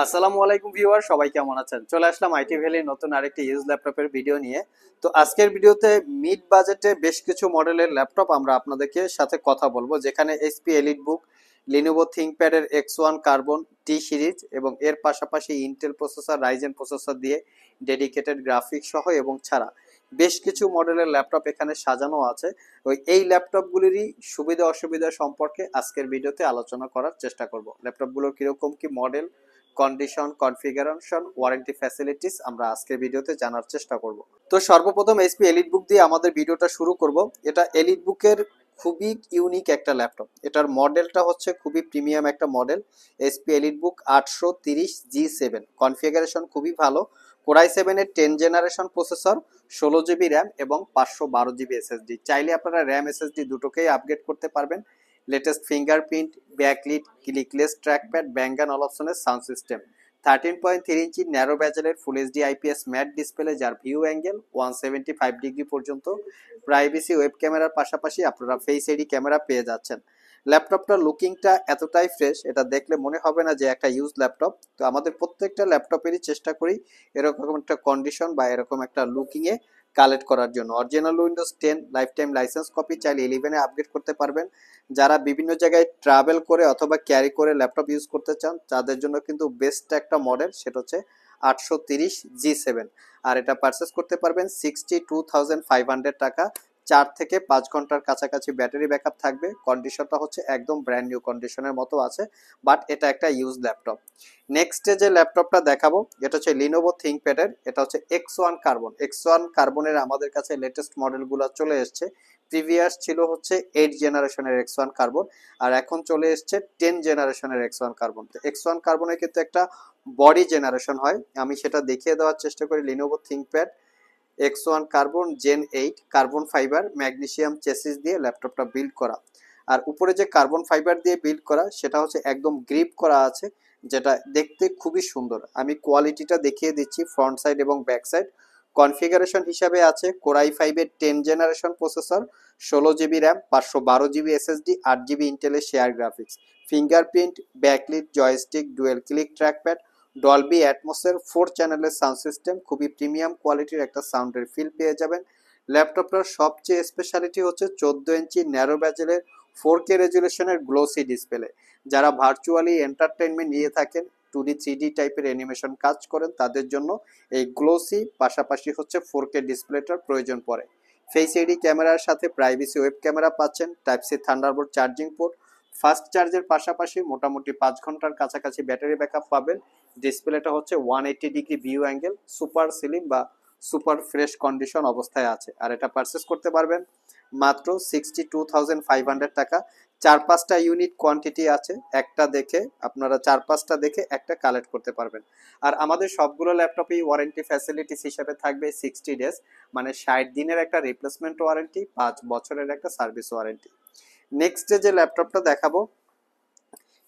আসসালামু আলাইকুম ভিউয়ার, সবাই কেমন আছেন? চলে আসলাম আইটি ভ্যালির নতুন আরেকটি ইউজ ল্যাপটপের ভিডিও নিয়ে। তো আজকের ভিডিওতে মিড বাজেটে বেশ কিছু মডেলের ল্যাপটপ আমরা আপনাদেরকে সাথে কথা বলবো, যেখানে এইচপি এলিটবুক, লিনোভো থিংকপ্যাডের X1 কার্বন টি সিরিজ এবং এর পাশাপাশি ইন্টেল প্রসেসর, রাইজেন প্রসেসর দিয়ে ডেডিকেটেড গ্রাফিক্স সহ এবং ছাড়া বেশ কিছু মডেলের ল্যাপটপ এখানে সাজানো আছে। এই ল্যাপটপগুলিরই সুবিধা অসুবিধা সম্পর্কে আজকের ভিডিওতে আলোচনা করার চেষ্টা করব। ল্যাপটপগুলোর কিরকম কি model, condition, configuration, warranty facilities আমরা আজকের ভিডিওতে জানার চেষ্টা করব। তো সর্বপ্রথম এইচপি এলিটবুক দিয়ে আমাদের ভিডিওটা শুরু করব। এটা এলিটবুকের খুবই ইউনিক একটা ল্যাপটপ। এটার মডেলটা হচ্ছে খুবই প্রিমিয়াম একটা model, HP EliteBook 830G7। Configuration খুবই ভালো। কোরাই 7 এর 10 জেনারেশন প্রসেসর, 16 জিবি র্যাম এবং 512 জিবি এসএসডি। চাইলে আপনারা র্যাম এসএসডি দুটোকেই আপগ্রেড করতে পারবেন। Latest fingerprint, backlit, clickless trackpad, ব্যাঙ্গান অপশনের সাউন্ড সিস্টেম, 13.3 ইঞ্চি ন্যারো ব্যাজেলের full HD IPS matte display, যার ভিউ অ্যাঙ্গেল 175 ডিগ্রি পর্যন্ত, প্রাইভেসি ওয়েব ক্যামেরার পাশাপাশি আপনারা ফেস আইডি ক্যামেরা পেয়ে যাচ্ছেন। ল্যাপটপটার লুকিংটা এতটাই ফ্রেশ, এটা দেখলে মনে হবে না যে একটা ইউজ ল্যাপটপ। তো আমাদের প্রত্যেকটা ল্যাপটপেরই চেষ্টা করি এরকম একটা কন্ডিশন বা এরকম একটা লুকিংয়ে কালেক্ট করার জন্য। Original Windows 10 lifetime licence copy, চাইলে 11-এ আপগ্রেড করতে পারবেন। যারা বিভিন্ন জায়গায় ট্রাভেল করে অথবা ক্যারি করে ল্যাপটপ ইউজ করতে চান তাদের জন্য কিন্তু বেস্ট একটা মডেল, সেটা হচ্ছে 830G7। আর এটা পারচেস করতে পারবেন 62,500 টাকা। 4 থেকে 5 ঘন্টার কাছাকাছি ব্যাটারি ব্যাকআপ থাকবে। কন্ডিশনটা হচ্ছে একদম ব্র্যান্ড নিউ কন্ডিশনের মতো আছে, বাট এটা একটা ইউজ ল্যাপটপ। নেক্সটে যে ল্যাপটপটা দেখাবো এটা হচ্ছে লিনোভো থিংকপ্যাডের, এটা হচ্ছে X1 কার্বন। X1 কার্বনের আমাদের কাছে লেটেস্ট মডেলগুলো চলে এসছে। প্রিভিয়াস ছিল হচ্ছে 8 জেনারেশনের X1 কার্বন, আর এখন চলে এসছে 10 জেনারেশনের X1 কার্বন। তো X1 কার্বনের কিন্তু একটা বডি জেনারেশন হয়, আমি সেটা দেখিয়ে দেওয়ার চেষ্টা করি। Lenovo ThinkPad X1 carbon gen 8 carbon fibre magnesium chassis দিয়ে ল্যাপটপটা বিল্ড করা। আর উপরে যে কার্বন ফাইবার দিয়ে বিল্ড করা সেটা হচ্ছে একদম গ্রিপ করা আছে, যেটা দেখতে খুবই সুন্দর। আমি কোয়ালিটিটা দেখিয়ে দিচ্ছি ফ্রন্ট সাইড এবং ব্যাক সাইড। কনফিগারেশন হিসাবে আছে কোরাই 5-এর 10 generation processor, 16 GB RAM, 512 GB SSD, 8 GB ইন্টেলের share graphics, fingerprint, backlit, joystick, dual click trackpad, Dolby অ্যাটমসের 4 চ্যানেলের সাউন্ড সিস্টেম। খুবই প্রিমিয়াম কোয়ালিটির একটা সাউন্ডের ফিল পেয়ে যাবেন। ল্যাপটপটার সবচেয়ে স্পেশালিটি হচ্ছে 14 inch narrow ব্যাজেলের 4K রেজুলেশনের glossy display. যারা ভার্চুয়ালি এন্টারটেনমেন্ট নিয়ে থাকেন, 2D 3D টাইপের অ্যানিমেশন কাজ করেন, তাদের জন্য এই গ্লোসি পাশাপাশি হচ্ছে 4K ডিসপ্লেটার প্রয়োজন পড়ে। ফেস আইডি ক্যামেরার সাথে প্রাইভেসি ওয়েব ক্যামেরা পাচ্ছেন, type C Thunderbolt charging port, fast চার্জের পাশাপাশি মোটামুটি 5 ঘন্টার কাছাকাছি ব্যাটারি ব্যাকআপ পাবেন। ডিসপ্লেটা হচ্ছে 180 degree view angle, super slim বা সুপার ফ্রেশ কন্ডিশন অবস্থায় আছে। আর এটা পারচেস করতে পারবেন মাত্র 62,500 টাকা। 4-5টা ইউনিট কোয়ান্টিটি আছে, একটা দেখে আপনারা 4-5টা দেখে একটা কালেক্ট করতে পারবেন। আর আমাদের সবগুলো ল্যাপটপেই ওয়ারেন্টি ফ্যাসিলিটিস হিসেবে থাকবে 60 ডেজ, মানে 60 দিনের একটা রিপ্লেসমেন্ট ওয়ারেন্টি, 5 বছরের একটা সার্ভিস ওয়ারেন্টি। নেক্সট যে ল্যাপটপটা দেখাবো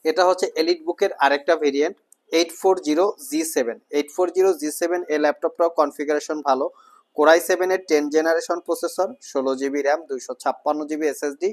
এটা হচ্ছে এলিটবুকের আরেকটা ভেরিয়েন্ট, 840G7। 840G7 এই ল্যাপটপটাও কনফিগারেশন ভালো। কোরাই 7-এর 10 generation processor, 16 GB RAM, 256 GB SSD,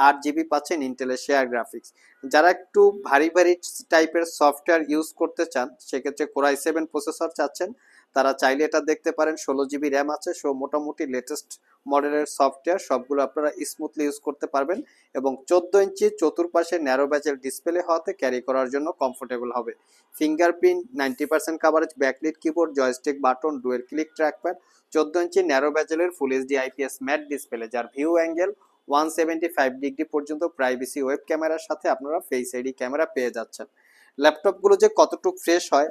8 GB পাচ্ছেন ইন্টেলের শেয়ার গ্রাফিক্স। যারা একটু ভারী ভারী টাইপের সফটওয়্যার ইউজ করতে চান, সেক্ষেত্রে Core i7 প্রসেসর চাচ্ছেন, তারা চাইলে এটা দেখতে পারেন। 16 জিবি র্যাম আছে, সো মোটামুটি লেটেস্ট মডেলের সফটওয়্যার সবগুলো আপনারা স্মুথলি ইউজ করতে পারবেন। এবং 14 ইঞ্চি চতুর্পাশে ন্যারো ব্যাজেল ডিসপ্লে হওয়াতে ক্যারি করার জন্য কমফোর্টেবল হবে। Fingerprint, 90% coverage, backlit keyboard, joystick button, dual click trackpad, 14 inch narrow ব্যাজেলের full HD IPS matte display, যার ভিউ অ্যাঙ্গেল 175 ডিগ্রি পর্যন্ত, প্রাইভেসি ওয়েব ক্যামেরার সাথে আপনারা ফেস আইডি ক্যামেরা পেয়ে যাচ্ছেন। ল্যাপটপগুলো যে কতটুকু ফ্রেশ হয়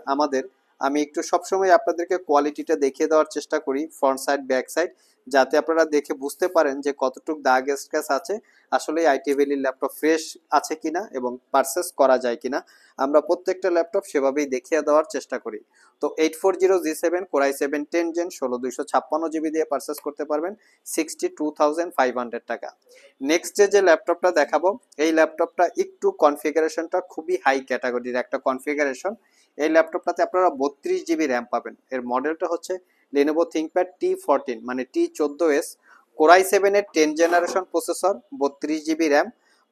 আমি একটু সবসময় আপনাদেরকে কোয়ালিটিটা দেখিয়ে দেওয়ার চেষ্টা করি, ফ্রন্ট সাইড ব্যাক সাইড, যাতে আপনারা দেখে বুঝতে পারেন যে কতটুকু দাগ স্ক্র্যাচ আছে, আসলে আইটি ভ্যালির ল্যাপটপ ফ্রেশ আছে কিনা এবং পারচেস করা যায় কিনা। আমরা প্রত্যেকটা ল্যাপটপ সেভাবেই দেখিয়ে দেওয়ার চেষ্টা করি। তো 840G7 Core i7 10 Gen 16 256 GB দিয়ে পারচেস করতে পারবেন 62,500 টাকা। নেক্সট যে ল্যাপটপটা দেখাবো, এই ল্যাপটপটা একটু কনফিগারেশনটা খুবই হাই ক্যাটাগরির একটা কনফিগারেশন। এই ল্যাপটপটাতে আপনারা 32 জিবি র্যাম পাবেন। এর মডেলটা হচ্ছে Lenovo ThinkPad T14 মানে T14S। Core i7-এর 10 generation processor, 32 GB RAM,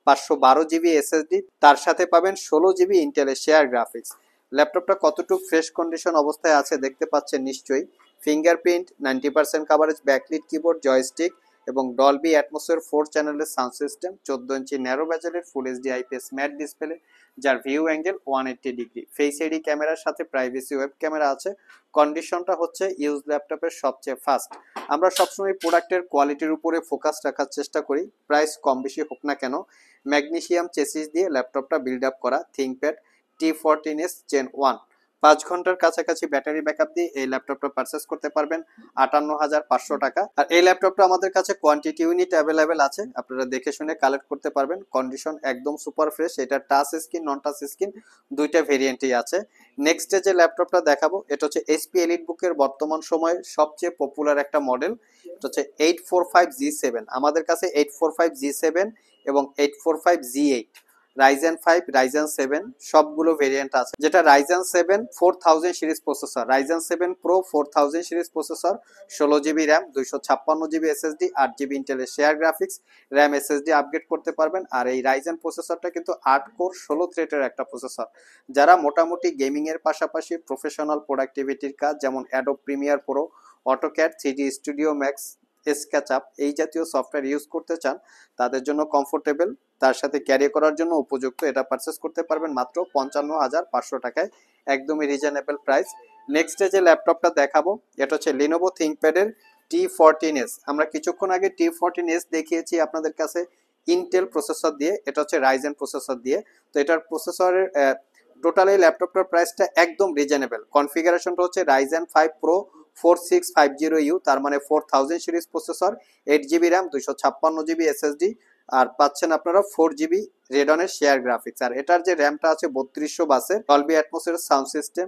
512 GB SSD, তার সাথে পাবেন 16 জিবি ইন্টেলের শেয়ার গ্রাফিক্স। ল্যাপটপটা কতটুকু ফ্রেশ কন্ডিশন অবস্থায় আছে দেখতে পাচ্ছেন নিশ্চয়ই। Fingerprint, 90% coverage, backlit keyboard, joystick এবং ডলবি অ্যাটমসফিয়ার 4 চ্যানেলের সাউন্ড সিস্টেম, 14 ইঞ্চি ন্যারো বেজেলের full HD IPS matte display, যার view angle 180 degree, face ID ক্যামেরার সাথে প্রাইভেসি ওয়েব ক্যামেরা আছে। কন্ডিশনটা হচ্ছে ইউজ ল্যাপটপের সবচেয়ে ফাস্ট। আমরা সবসময় প্রোডাক্টের কোয়ালিটির উপরে ফোকাস রাখার চেষ্টা করি, প্রাইস কম বেশি হোক না কেন। ম্যাগনেসিয়াম চেসিস দিয়ে ল্যাপটপটা বিল্ড আপ করা থিংকপ্যাড T14S Gen 1, 5 ঘন্টার কাছাকাছি ব্যাটারি ব্যাকআপ দিয়ে এই ল্যাপটপটা পারচেস করতে পারবেন 58,500 টাকা। আর এই ল্যাপটপটা আমাদের কাছে কোয়ান্টিটি ইউনিট অ্যাভেলেবেল আছে, আপনারা দেখে শুনে কালেক্ট করতে পারবেন। কন্ডিশন একদম সুপার ফ্রেশ। এটা টাচ স্ক্রিন, নন টাচ স্ক্রিন দুইটা ভেরিয়েন্টই আছে। নেক্সট যে ল্যাপটপটা দেখাবো এটা হচ্ছে HP এলিটবুকের বর্তমান সময়ে সবচেয়ে পপুলার একটা মডেল। এটা হচ্ছে 845G7। আমাদের কাছে 845G7 এবং 845G8, Ryzen 5, Ryzen 7 সবগুলো ভেরিয়েন্ট আছে। যেটা Ryzen 7 4000 series processor, Ryzen 7 Pro 4000 series processor, 16GB RAM, 256GB SSD, 8GB ইন্টেলের share graphics, RAM SSD upgrade করতে পারবেন। আর এই Ryzen প্রসেসরটা কিন্তু 8 কোর 16 থ্রেডের একটা প্রসেসর। যারা মোটামুটি গেমিং এর পাশাপাশি প্রফেশনাল প্রোডাক্টিভিটির কাজ যেমন Adobe Premiere Pro, AutoCAD, 3D Studio Max, SketchUp এই জাতীয় সফটওয়্যার ইউজ করতে চান তাদের জন্য কমফোর্টেবল, তার সাথে ক্যারি করার জন্য উপযুক্ত, এটা পারচেস করতে পারবেন মাত্র 55,500 টাকায়, একদমই রিজনেবল প্রাইস। নেক্সট যে ল্যাপটপটা দেখাবো এটা হচ্ছে Lenovo ThinkPad এর T14S। আমরা কিছুক্ষণ আগে T14S দেখিয়েছি আপনাদের কাছে ইন্টেল প্রসেসর দিয়ে, এটা হচ্ছে রাইজেন প্রসেসর দিয়ে। তো এটার প্রসেসরের টোটাল এই ল্যাপটপটার প্রাইসটা একদম রিজনেবল। কনফিগারেশনটা হচ্ছে Ryzen 5 Pro 4650U, তার মানে 4000 series processor, 8GB RAM, 256GB SSD, আর পাচ্ছেন আপনারা 4GB রেডনের শেয়ার গ্রাফিক্স। আর এটার যে র্যামটা আছে 3200 বাসের, ডলবি অ্যাটমসের sound system,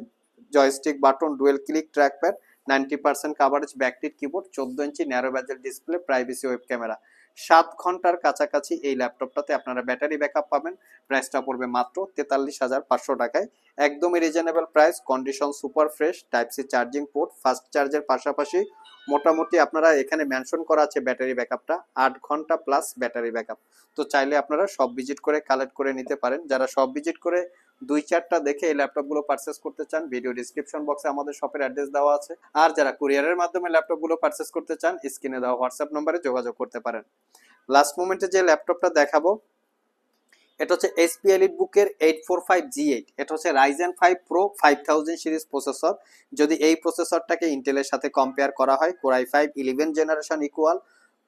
joystick button, dual click trackpad, 90% coverage, backlit keyboard, 14 inch narrow bezel display, privacy web camera. 7 ঘন্টার কাছাকাছি এই ল্যাপটপটাতে আপনারা ব্যাটারি ব্যাকআপ পাবেন। প্রাইসটা পড়বে মাত্র 43,500 টাকায়, একদমই reasonable price. Condition super fresh, type C charging port, fast চার্জের পাশাপাশি মোটামুটি আপনারা এখানে মেনশন করা আছে ব্যাটারি ব্যাকআপটা 8 ঘন্টা প্লাস ব্যাটারি ব্যাকআপ। তো চাইলে আপনারা সব ভিজিট করে কালেক্ট করে নিতে পারেন। যারা সব ভিজিট করে 2-4টা দেখে এই ল্যাপটপগুলো পারচেস করতে চান, ভিডিও ডিসক্রিপশন বক্সে আমাদের শপের অ্যাড্রেস দেওয়া আছে। আর যারা কুরিয়ারের মাধ্যমে ল্যাপটপগুলো পারচেস করতে চান, স্ক্রিনে দেওয়া হোয়াটসঅ্যাপ নম্বরে যোগাযোগ করতে পারেন। লাস্ট মোমেন্টে যে ল্যাপটপটা দেখাবো এটা হচ্ছে HP এলিটবুকের 845G8। এটা হচ্ছে Ryzen 5 Pro 5000 সিরিজ প্রসেসর। যদি এই প্রসেসরটাকে ইন্টেলের সাথে কম্পেয়ার করা হয়, Core i5 11 generation equal,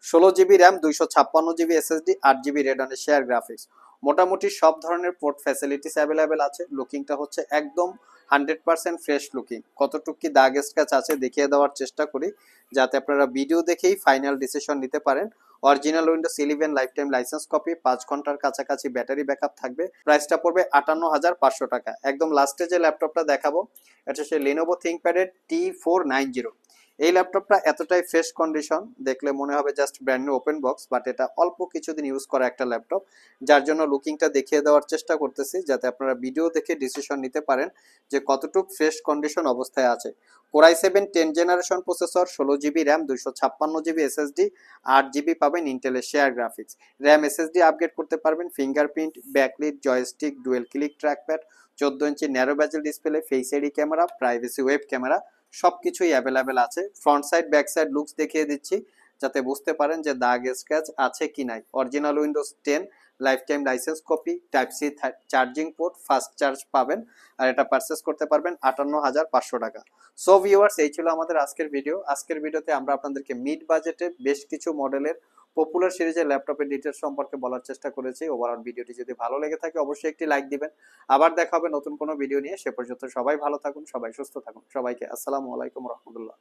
16GB RAM, 256GB SSD, 8GB রেডনের শেয়ার গ্রাফিক্স। মোটামুটি সব ধরনের পোর্ট ফ্যাসিলিটিস অ্যাভেলেবেল আছে। লুকিংটা হচ্ছে একদম 100% ফ্রেশ লুকিং। কতটুকু কি দাগ স্ক্র্যাচ আছে দেখিয়ে দেওয়ার চেষ্টা করি যাতে আপনারা ভিডিও দেখেই ফাইনাল ডিসিশন নিতে পারেন। Original Windows 11 life time licence copy, 5 ঘন্টার কাছাকাছি ব্যাটারি ব্যাকআপ থাকবে। প্রাইসটা পড়বে 58,500 টাকা। একদম লাস্টে যে ল্যাপটপটা দেখাবো এটা হচ্ছে Lenovo ThinkPad এর T490। এই ল্যাপটপটা এতটাই ফ্রেশ কন্ডিশন, দেখলে মনে হবে just brand new open box, but এটা অল্প কিছুদিন ইউজ করা একটা ল্যাপটপ, যার জন্য লুকিংটা দেখিয়ে দেওয়ার চেষ্টা করতেছি যাতে আপনারা ভিডিও দেখে ডিসিশন নিতে পারেন যে কতটুকু ফ্রেশ কন্ডিশন অবস্থায় আছে। Core i7 10 generation processor, 16GB RAM, 256GB SSD, 8GB পাবেন ইন্টেলের share graphics, RAM SSD upgrade করতে পারবেন, fingerprint, backlit, joystick, dual click trackpad, 14 inch narrow bezel display, face ID camera, privacy web camera সবকিছুই available আছে। Front side back side looks দেখিয়ে দিচ্ছি যাতে বুঝতে পারেন যে দাগ স্ক্র্যাচ আছে কি নাই। Original Windows 10 lifetime licence copy, type C charging port, fast charge পাবেন। আর এটা পারচেস করতে পারবেন 58,500 টাকা। সো ভিউয়ার্স, এই ছিল আমাদের আজকের ভিডিও। আজকের ভিডিওতে আমরা আপনাদেরকে মিড বাজেটে বেশ কিছু মডেলের পপুলার সিরিজের ল্যাপটপের ডিটেলস সম্পর্কে বলার চেষ্টা করেছি। ওভারঅল ভিডিওটি যদি ভালো লেগে থাকে অবশ্যই একটি লাইক দিবেন। আবার দেখা হবে নতুন কোনো ভিডিও নিয়ে। সে পর্যন্ত সবাই ভালো থাকুন, সবাই সুস্থ থাকুন। সবাইকে আসসালামু আলাইকুম রহমতুল্লাহ।